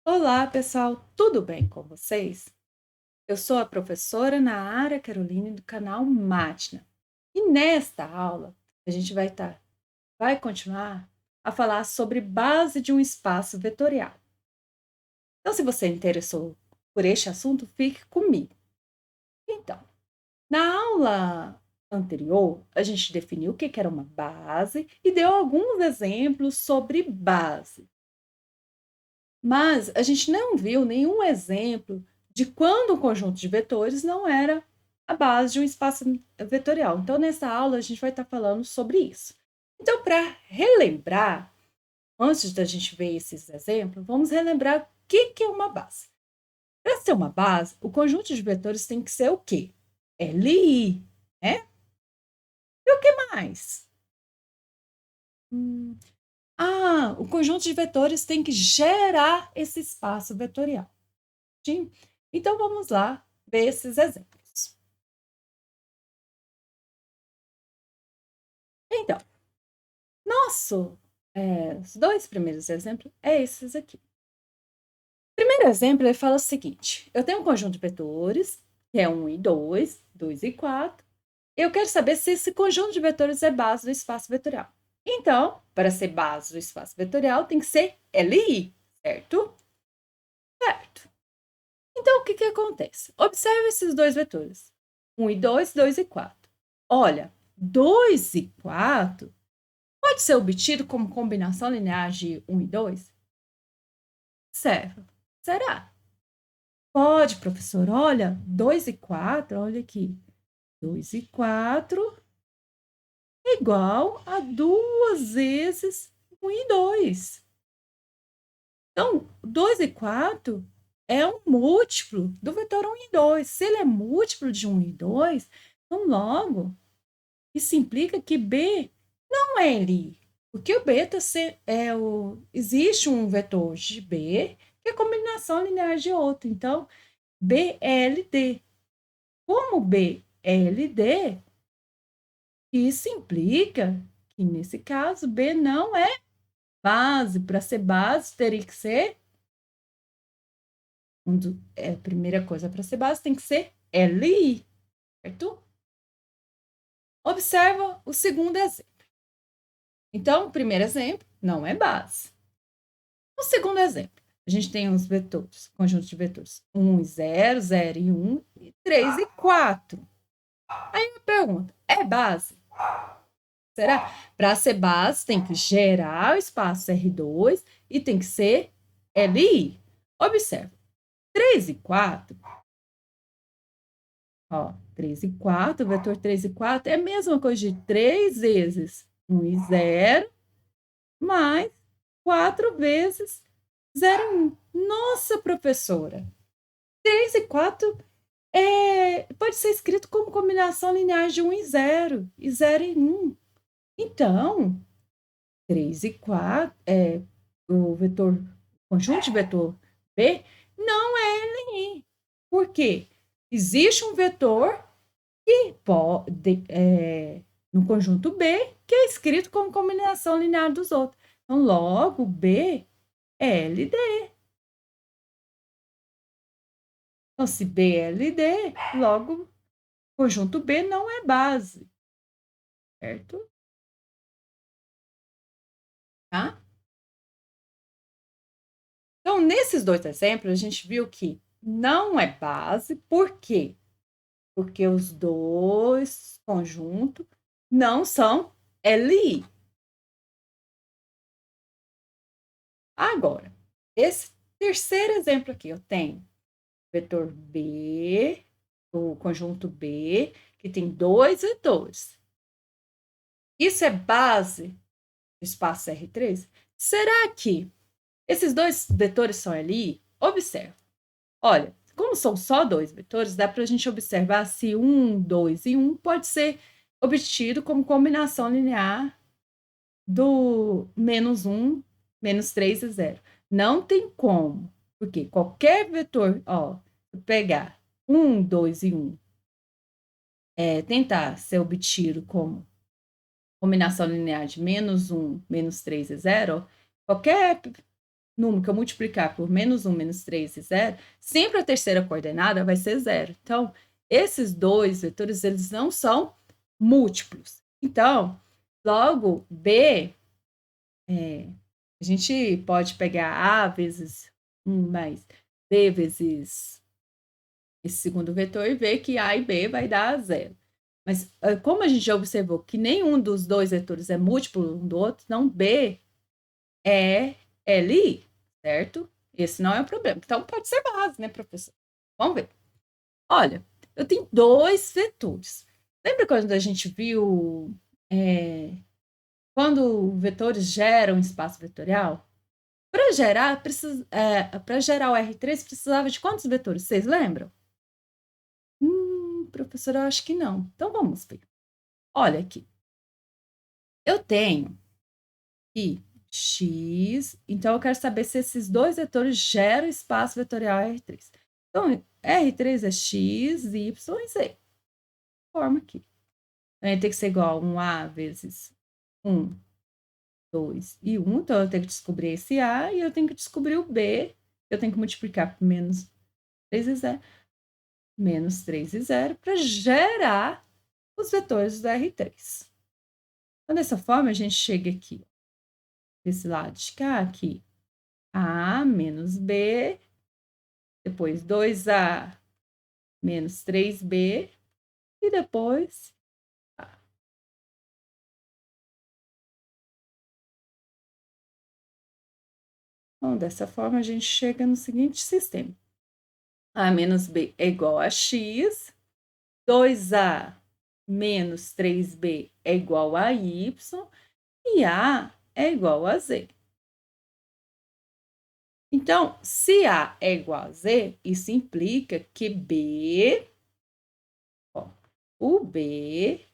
Olá, pessoal, tudo bem com vocês? Eu sou a professora Naara Caroline do canal Mátina. E nesta aula, a gente vai continuar a falar sobre base de um espaço vetorial. Então, se você interessou por este assunto, fique comigo. Então, na aula anterior, a gente definiu o que era uma base e deu alguns exemplos sobre base. Mas a gente não viu nenhum exemplo de quando um conjunto de vetores não era a base de um espaço vetorial. Então, nessa aula, a gente vai estar falando sobre isso. Então, para relembrar, antes da gente ver esses exemplos, vamos relembrar o que é uma base. Para ser uma base, o conjunto de vetores tem que ser o quê? LI, né? E o que mais? O conjunto de vetores tem que gerar esse espaço vetorial. Sim? Então, vamos lá ver esses exemplos. Então, os dois primeiros exemplos é esses aqui. O primeiro exemplo, ele fala o seguinte, eu tenho um conjunto de vetores, que é 1 e 2, 2 e 4, eu quero saber se esse conjunto de vetores é base do espaço vetorial. Então, para ser base do espaço vetorial, tem que ser LI, certo? Certo. Então, o que acontece? Observe esses dois vetores, 1 e 2, 2 e 4. Olha, 2 e 4 pode ser obtido como combinação linear de 1 e 2? Certo. Será? Pode, professor. Olha, 2 e 4, olha aqui. 2 e 4 é igual a 2 vezes 1 e 2. Então, 2 e 4 é um múltiplo do vetor 1 e 2. Se ele é múltiplo de 1 e 2, então logo, isso implica que B não é LI. Porque o beta existe um vetor de B que é combinação linear de outro. Então, B é LD. Como B é LD, isso implica que, nesse caso, B não é base. Para ser base, teria que ser... a primeira coisa, para ser base, tem que ser LI, certo? Observa o segundo exemplo. Então, o primeiro exemplo não é base. O segundo exemplo, a gente tem os vetores, conjunto de vetores 1 e 0, 0 e 1, e 3 e 4. Aí me pergunta, é base? Será? Para ser base, tem que gerar o espaço R2 e tem que ser LI. Observa, 3 e 4, ó, 3 e 4, o vetor 3 e 4 é a mesma coisa de 3 vezes 1 e 0, mais 4 vezes 0 e 1. Nossa, professora! 3 e 4 pode ser escrito como combinação linear de 1 e 0, e 0 e 1. Então, 3 e 4, o conjunto de vetor B não é LI. Por quê? Existe um vetor que no conjunto B que é escrito como combinação linear dos outros. Então, logo, B é LD. Então, se B é LD, logo, conjunto B não é base, certo? Tá? Então, nesses dois exemplos, a gente viu que não é base, por quê? Porque os dois conjuntos não são LI. Agora, esse terceiro exemplo aqui, eu tenho vetor B, o conjunto B, que tem dois vetores. Isso é base do espaço R3? Será que esses dois vetores são LI? Observa. Olha, como são só dois vetores, dá para a gente observar se 1, 2 e 1 pode ser obtido como combinação linear do menos 1, menos 3 e 0. Não tem como, porque qualquer vetor, ó, pegar 1, 2 e 1, tentar ser obtido como combinação linear de menos 1, menos 3 e 0, qualquer número que eu multiplicar por menos 1, menos 3 e 0, sempre a terceira coordenada vai ser 0. Então, esses dois vetores, eles não são múltiplos. Então, logo, B, a gente pode pegar A vezes 1 mais B vezes esse segundo vetor e ver que A e B vai dar 0. Mas como a gente já observou que nenhum dos dois vetores é múltiplo um do outro, então B é LI, certo? Esse não é o problema. Então, pode ser base, né, professor? Vamos ver. Olha, eu tenho dois vetores. Lembra quando a gente viu quando vetores geram espaço vetorial? Para gerar, gerar o R3, precisava de quantos vetores? Vocês lembram? Professor, eu acho que não. Então, vamos ver. Olha aqui. Eu tenho aqui x, então eu quero saber se esses dois vetores geram espaço vetorial R3. Então, R3 é x, y e z. Forma aqui. Então, tem que ser igual a 1A vezes 1, 2 e 1. Então, eu tenho que descobrir esse A e eu tenho que descobrir o B. Eu tenho que multiplicar por menos 3 e 0. Menos 3 e 0 para gerar os vetores do R3. Então, dessa forma, a gente chega aqui, desse lado de cá, aqui, A menos B, depois 2A menos 3B, e depois A. Então, dessa forma, a gente chega no seguinte sistema. A menos B é igual a x, 2A menos 3B é igual a y, e A é igual a z. Então, se A é igual a Z, isso implica que B, o B,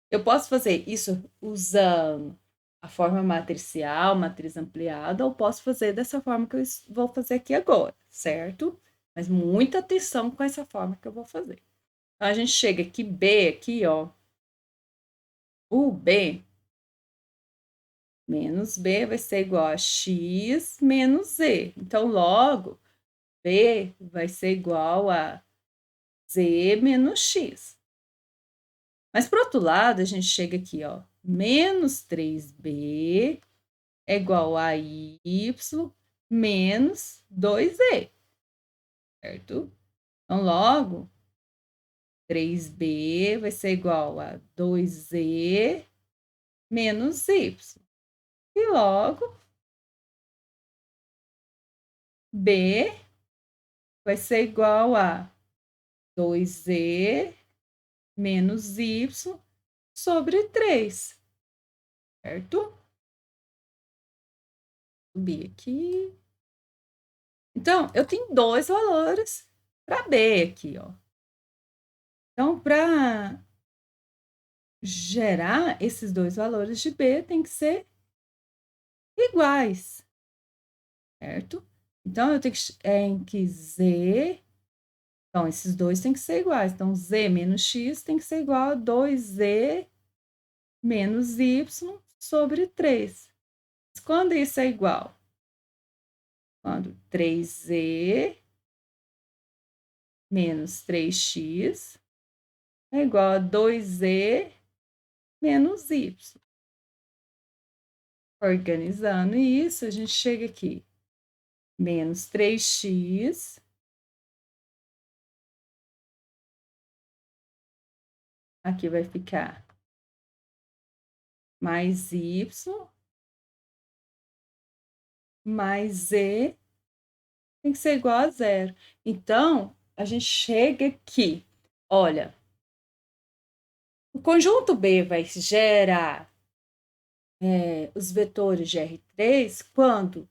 eu posso fazer isso usando a forma matricial, matriz ampliada, ou posso fazer dessa forma que eu vou fazer aqui agora, certo? Mas muita atenção com essa forma que eu vou fazer. Então, a gente chega aqui, B, aqui, ó, o B menos B vai ser igual a x menos Z. Então, logo, B vai ser igual a Z menos X. Mas, por outro lado, a gente chega aqui, ó, menos 3B é igual a Y menos 2Z, certo? Então, logo, 3B vai ser igual a 2Z menos Y. E logo, B vai ser igual a 2Z menos Y sobre 3, certo? Subir aqui. Então, eu tenho dois valores para B aqui, ó. Então, para gerar esses dois valores de B, tem que ser iguais, certo? Então, eu tenho que Z... Então, esses dois têm que ser iguais. Então, Z menos X tem que ser igual a 2Z menos Y sobre 3. Mas quando isso é igual? Quando 3Z menos 3x é igual a 2z menos y. Organizando isso, a gente chega aqui. Menos 3x aqui vai ficar mais y mais z tem que ser igual a zero. Então, a gente chega aqui. Olha, o conjunto B vai gerar os vetores de R3 quando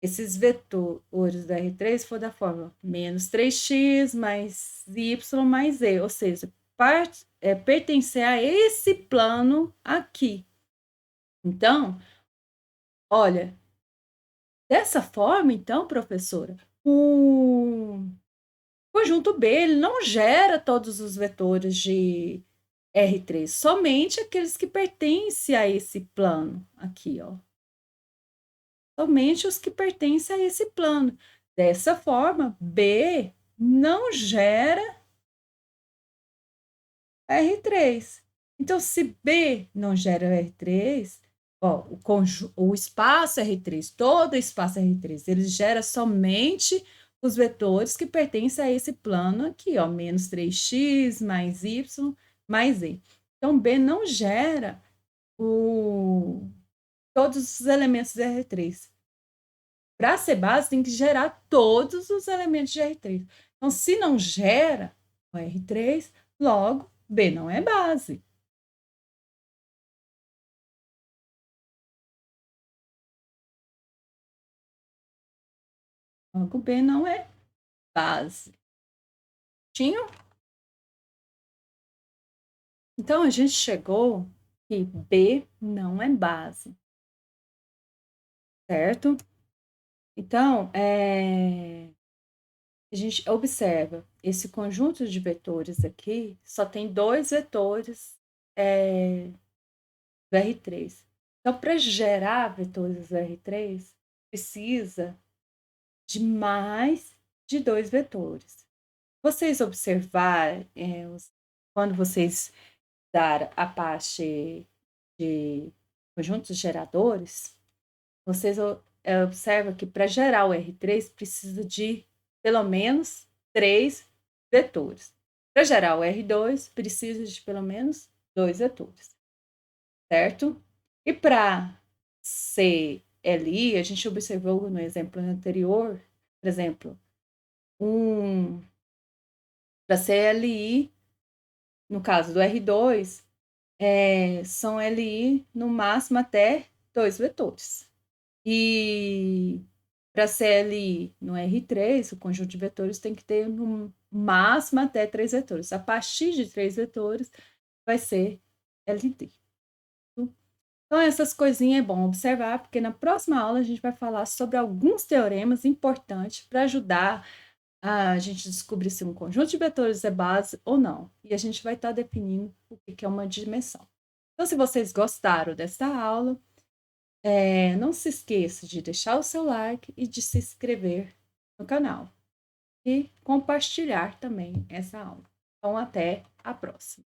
esses vetores da R3 for da forma menos 3x mais y mais z, ou seja, pertencer a esse plano aqui. Então, olha, dessa forma, então, professora, o conjunto B ele não gera todos os vetores de R3, somente aqueles que pertencem a esse plano aqui, ó. somente os que pertencem a esse plano. Dessa forma, B não gera R3. Então, se B não gera R3, ó, o espaço R3, todo o espaço R3, ele gera somente os vetores que pertencem a esse plano aqui, ó, menos 3x, mais y, mais z. Então, B não gera todos os elementos de R3. Para ser base, tem que gerar todos os elementos de R3. Então, se não gera o R3, logo, B não é base. Logo, B não é base. Tinha? Então, a gente chegou que B não é base. Certo? Então, a gente observa esse conjunto de vetores aqui, só tem dois vetores do R3. Então, para gerar vetores do R3, precisa de mais de dois vetores. Vocês observar, quando vocês dar a parte de conjuntos geradores, vocês observam que para gerar o R3 precisa de pelo menos 3 vetores. Para gerar o R2, precisa de pelo menos 2 vetores, certo? E para CLI, a gente observou no exemplo anterior, por exemplo, para CLI, no caso do R2, são LI no máximo até 2 vetores. E para CLI no R3, o conjunto de vetores tem que ter no máximo até 3 vetores. A partir de 3 vetores vai ser LD. Então, essas coisinhas é bom observar, porque na próxima aula a gente vai falar sobre alguns teoremas importantes para ajudar a gente descobrir se um conjunto de vetores é base ou não. E a gente vai estar definindo o que é uma dimensão. Então, se vocês gostaram dessa aula, não se esqueça de deixar o seu like e de se inscrever no canal. E compartilhar também essa aula. Então, até a próxima.